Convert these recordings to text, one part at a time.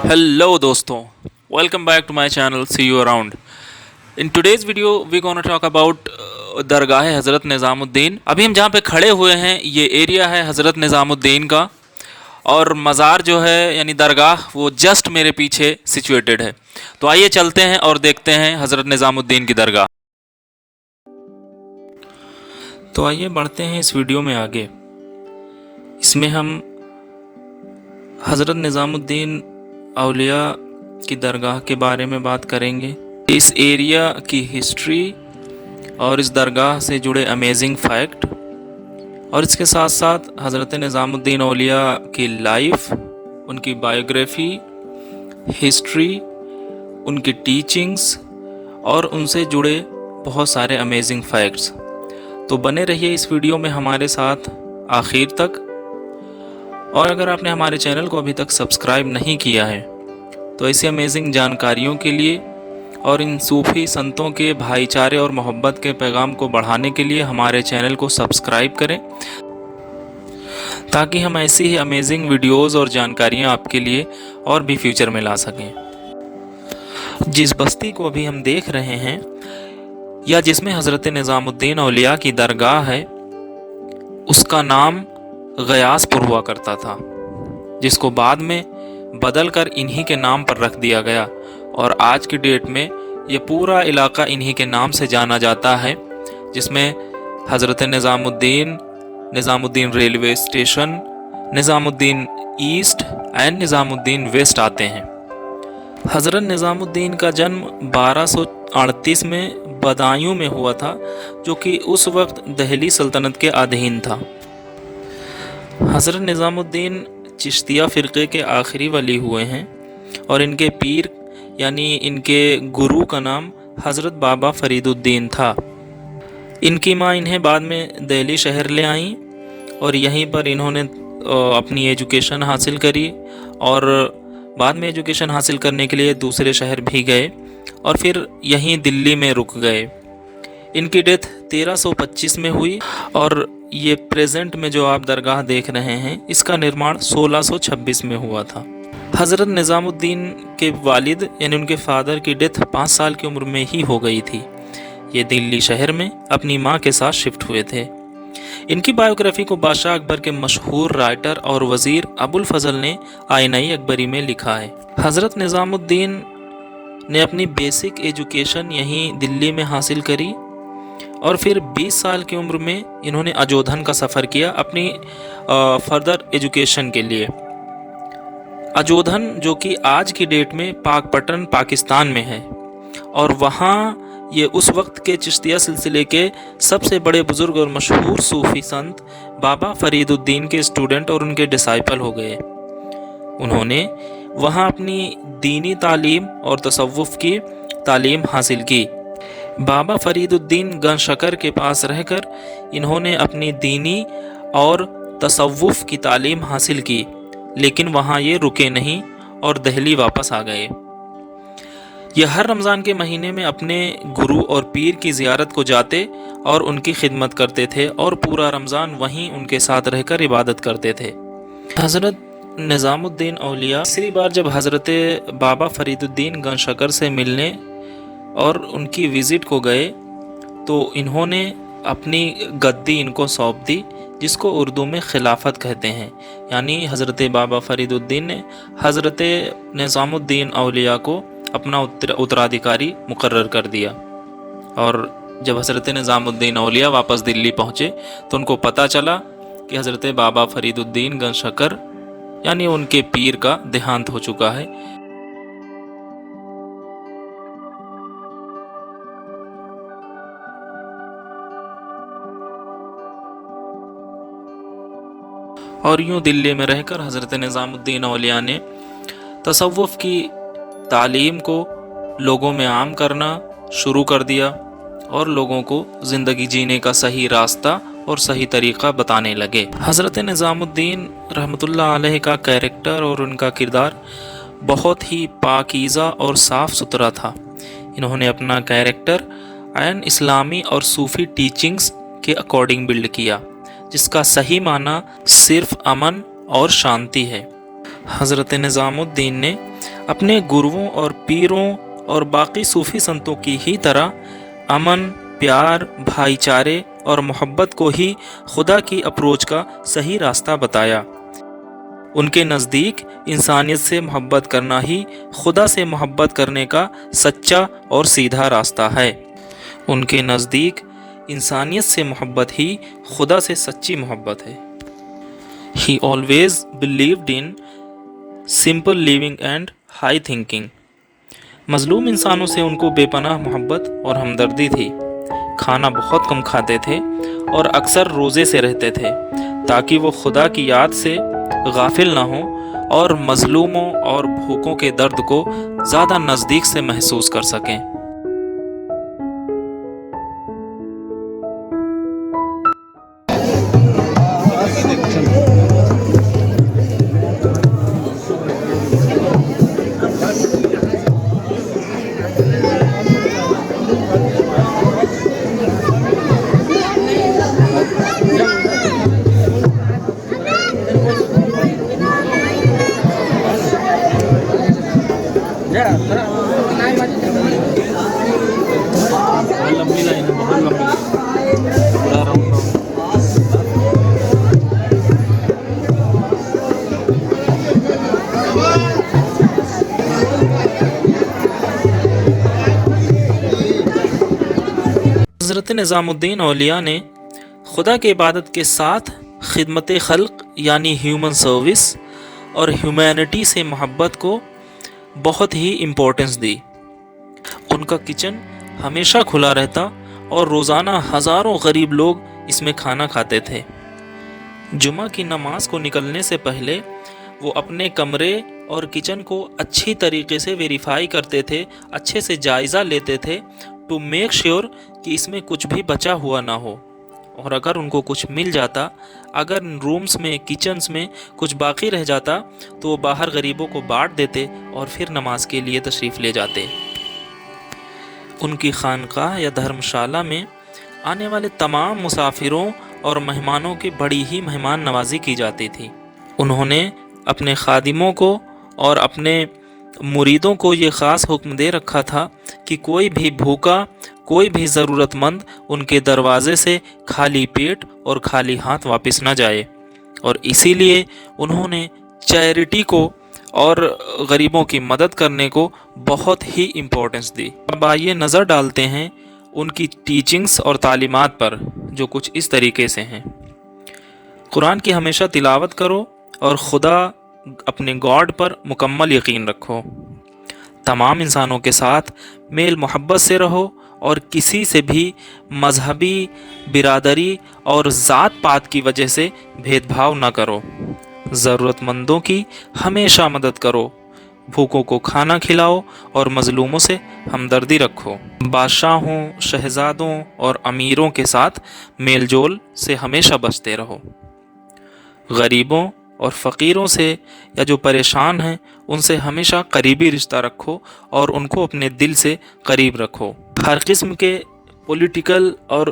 Hello दोस्तों, welcome back to my channel. See you around. In today's video we're gonna talk about दरगाह हज़रत निज़ामुद्दीन. अभी हम जहाँ पे खड़े हुए हैं ये एरिया है हज़रत निज़ामुद्दीन का, और मज़ार जो है यानी दरगाह वो जस्ट मेरे पीछे सिचुएटेड है. तो आइए चलते हैं और देखते हैं हज़रत निज़ामुद्दीन की दरगाह. तो आइए बढ़ते हैं इस वीडियो में आगे. इसमें हम हज़रत निज़ामुद्दीन औलिया की दरगाह के बारे में बात करेंगे, इस एरिया की हिस्ट्री और इस दरगाह से जुड़े अमेजिंग फैक्ट, और इसके साथ साथ हज़रत निज़ामुद्दीन औलिया की लाइफ, उनकी बायोग्राफी, हिस्ट्री, उनकी टीचिंग्स और उनसे जुड़े बहुत सारे अमेजिंग फैक्ट्स. तो बने रहिए इस वीडियो में हमारे साथ आखिर तक. और अगर आपने हमारे चैनल को अभी तक सब्सक्राइब नहीं किया है तो ऐसी अमेजिंग जानकारियों के लिए और इन सूफ़ी संतों के भाईचारे और मोहब्बत के पैगाम को बढ़ाने के लिए हमारे चैनल को सब्सक्राइब करें, ताकि हम ऐसी ही अमेजिंग वीडियोस और जानकारियां आपके लिए और भी फ्यूचर में ला सकें. जिस बस्ती को अभी हम देख रहे हैं या जिसमें हज़रत निज़ामुद्दीन औलिया की दरगाह है, उसका नाम गयासपुर हुआ करता था, जिसको बाद में बदल कर इन्हीं के नाम पर रख दिया गया. और आज की डेट में ये पूरा इलाका इन्हीं के नाम से जाना जाता है, जिसमें Hazrat Nizamuddin railway station, Nizamuddin east and Nizamuddin west आते हैं. हज़रत निज़ामुद्दीन का जन्म 1238 में बदायूं में हुआ था, जो कि उस वक्त दिल्ली सल्तनत के अधीन था. हज़रत निज़ामुद्दीन चिश्तिया फ़िरक़े के आखिरी वली हुए हैं, और इनके पीर यानी इनके गुरु का नाम हज़रत बाबा फ़रीदुद्दीन था. इनकी माँ इन्हें बाद में दिल्ली शहर ले आईं और यहीं पर इन्होंने अपनी एजुकेशन हासिल करी, और बाद में एजुकेशन हासिल करने के लिए दूसरे शहर भी गए और फिर यहीं दिल्ली में रुक गए. इनकी डेथ 1325 में हुई, और ये प्रेजेंट में जो आप दरगाह देख रहे हैं इसका निर्माण 1626 में हुआ था. हज़रत निज़ामुद्दीन के वालिद यानी उनके फादर की डेथ 5 साल की उम्र में ही हो गई थी. ये दिल्ली शहर में अपनी माँ के साथ शिफ्ट हुए थे. इनकी बायोग्राफी को बादशाह अकबर के मशहूर राइटर और वज़ीर अबुल फजल ने आईनाई अकबरी में लिखा है. हज़रत निज़ामुद्दीन ने अपनी बेसिक एजुकेशन यहीं दिल्ली में हासिल करी, और फिर 20 साल की उम्र में इन्होंने अजोधन का सफ़र किया अपनी फर्दर एजुकेशन के लिए. अजोधन जो कि आज की डेट में पाकपटन पाकिस्तान में है, और वहाँ ये उस वक्त के चिश्तिया सिलसिले के सबसे बड़े बुज़ुर्ग और मशहूर सूफ़ी संत बाबा फ़रीदुद्दीन के स्टूडेंट और उनके डिसाइपल हो गए. उन्होंने वहाँ अपनी दीनी तालीम और तसव्वुफ़ की तालीम हासिल की. बाबा फ़रीदुद्दीन गंशकर के पास रहकर इन्होंने अपनी दीनी और तसव्वुफ़ की तालीम हासिल की, लेकिन वहाँ ये रुके नहीं और दिल्ली वापस आ गए. ये हर रमज़ान के महीने में अपने गुरु और पीर की ज़ियारत को जाते और उनकी खिदमत करते थे, और पूरा रमज़ान वहीं उनके साथ रहकर इबादत करते थे. हज़रत निज़ामुद्दीन औलिया तीसरी बार जब हज़रत बाबा फ़रीदुद्दीन गंशकर से मिलने और उनकी विज़िट को गए, तो इन्होंने अपनी गद्दी इनको सौंप दी, जिसको उर्दू में खिलाफत कहते हैं. यानी हज़रत बाबा फ़रीदुद्दीन ने हज़रत निज़ामुद्दीन औलिया को अपना उत्तराधिकारी मुकर्रर कर दिया. और जब हज़रत निज़ामुद्दीन औलिया वापस दिल्ली पहुँचे तो उनको पता चला कि हज़रत बाबा फ़रीदुद्दीन गंशकर यानी उनके पीर का देहांत हो चुका है. और यूँ दिल्ली में रहकर हज़रत निज़ामुद्दीन औलिया ने तसव्वुफ़ की तालीम को लोगों में आम करना शुरू कर दिया, और लोगों को ज़िंदगी जीने का सही रास्ता और सही तरीक़ा बताने लगे. हज़रत निज़ामुद्दीन रहमतुल्लाह अलैह का कैरेक्टर और उनका किरदार बहुत ही पाकीज़ा और साफ़ सुथरा था. इन्होंने अपना कैरेक्टर एन इस्लामी और सूफ़ी टीचिंग्स के अकॉर्डिंग बिल्ड किया, जिसका सही माना सिर्फ अमन और शांति है. हज़रत निज़ामुद्दीन ने اپنے گروؤں اور پیروں اور باقی صوفی سنتوں کی ہی طرح امن، پیار، بھائی چارے اور محبت کو ہی خدا کی اپروچ کا صحیح راستہ بتایا۔ ان کے نزدیک انسانیت سے محبت کرنا ہی خدا سے محبت کرنے کا سچا اور سیدھا راستہ ہے۔ ان کے نزدیک انسانیت سے محبت ہی خدا سے سچی محبت ہے۔ He always believed in simple living and high thinking۔ مظلوم انسانوں سے ان کو بے پناہ محبت اور ہمدردی تھی۔ کھانا بہت کم کھاتے تھے اور اکثر روزے سے رہتے تھے تاکہ وہ خدا کی یاد سے غافل نہ ہوں اور مظلوموں اور بھوکوں کے درد کو زیادہ نزدیک سے محسوس کر سکیں۔ حضرت نظام الدین اولیاء نے خدا کی عبادت کے ساتھ خدمت خلق یعنی ہیومن سروس اور ہیومینٹی سے محبت کو بہت ہی امپورٹنس دی۔ ان کا کچن ہمیشہ کھلا رہتا اور روزانہ ہزاروں غریب لوگ اس میں کھانا کھاتے تھے۔ جمعہ کی نماز کو نکلنے سے پہلے وہ اپنے کمرے اور کچن کو اچھی طریقے سے ویریفائی کرتے تھے، اچھے سے جائزہ لیتے تھے ٹو میک شیور کہ اس میں کچھ بھی بچا ہوا نہ ہو، اور اگر ان کو کچھ مل جاتا، اگر رومز میں کچنز میں کچھ باقی رہ جاتا تو وہ باہر غریبوں کو بانٹ دیتے اور پھر نماز کے لیے تشریف لے جاتے۔ ان کی خانقاہ یا دھرمشالہ میں آنے والے تمام مسافروں اور مہمانوں کی بڑی ہی مہمان نوازی کی جاتی تھی۔ انہوں نے اپنے خادموں کو اور اپنے مریدوں کو یہ خاص حکم دے رکھا تھا کہ کوئی بھی بھوکا، کوئی بھی ضرورت مند ان کے دروازے سے خالی پیٹ اور خالی ہاتھ واپس نہ جائے، اور اسی لیے انہوں نے چیریٹی کو اور غریبوں کی مدد کرنے کو بہت ہی امپورٹنس دی۔ اب آئیے نظر ڈالتے ہیں ان کی ٹیچنگز اور تعلیمات پر، جو کچھ اس طریقے سے ہیں۔ قرآن کی ہمیشہ تلاوت کرو اور خدا اپنے گاڈ پر مکمل یقین رکھو۔ تمام انسانوں کے ساتھ میل محبت سے رہو اور کسی سے بھی مذہبی، برادری اور ذات پات کی وجہ سے بھید بھاؤ نہ کرو۔ ضرورت مندوں کی ہمیشہ مدد کرو، بھوکوں کو کھانا کھلاؤ اور مظلوموں سے ہمدردی رکھو۔ بادشاہوں، شہزادوں اور امیروں کے ساتھ میل جول سے ہمیشہ بچتے رہو۔ غریبوں اور فقیروں سے یا جو پریشان ہیں ان سے ہمیشہ قریبی رشتہ رکھو اور ان کو اپنے دل سے قریب رکھو۔ ہر قسم کے پولیٹیکل اور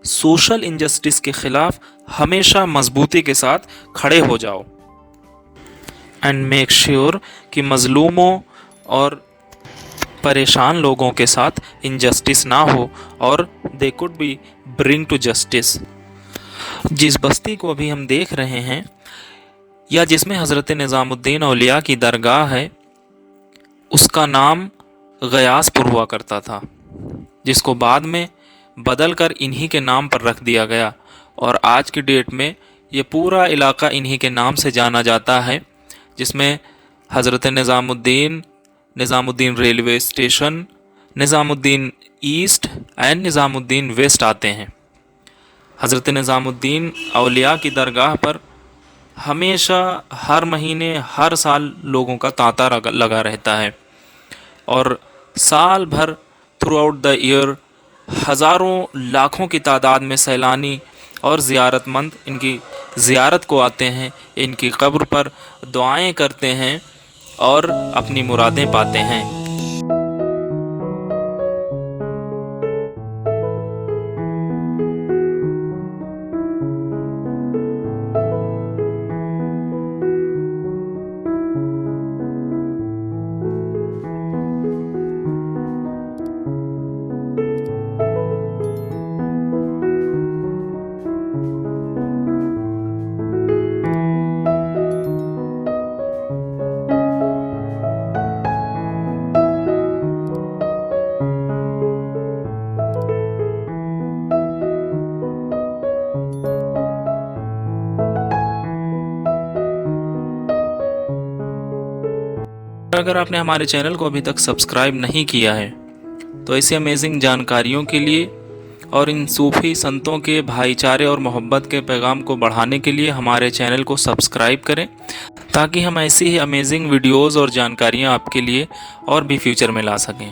سوشل انجسٹس کے خلاف ہمیشہ مضبوطی کے ساتھ کھڑے ہو جاؤ، اینڈ میک شیور کہ مظلوموں اور پریشان لوگوں کے ساتھ انجسٹس نہ ہو اور they could be bring to justice. جس بستی کو ابھی ہم دیکھ رہے ہیں یا جس میں حضرت نظام الدین اولیاء کی درگاہ ہے، اس کا نام غیاث پور ہوا کرتا تھا، جس کو بعد میں بدل کر انہی کے نام پر رکھ دیا گیا، اور آج کی ڈیٹ میں یہ پورا علاقہ انہی کے نام سے جانا جاتا ہے، جس میں حضرت نظام الدین ریلوے اسٹیشن، نظام الدین ایسٹ اینڈ نظام الدین ویسٹ آتے ہیں۔ حضرت نظام الدین اولیاء کی درگاہ پر ہمیشہ ہر مہینے ہر سال لوگوں کا تانتا لگا رہتا ہے، اور سال بھر تھرو آؤٹ دا ایئر ہزاروں لاکھوں کی تعداد میں سیلانی اور زیارت مند ان کی زیارت کو آتے ہیں، ان کی قبر پر دعائیں کرتے ہیں اور اپنی مرادیں پاتے ہیں۔ اگر آپ نے ہمارے چینل کو ابھی تک سبسکرائب نہیں کیا ہے تو ایسی امیزنگ جانکاریوں کے لیے اور ان صوفی سنتوں کے بھائی چارے اور محبت کے پیغام کو بڑھانے کے لیے ہمارے چینل کو سبسکرائب کریں، تاکہ ہم ایسی ہی امیزنگ ویڈیوز اور جانکاریاں آپ کے لیے اور بھی فیوچر میں لا سکیں۔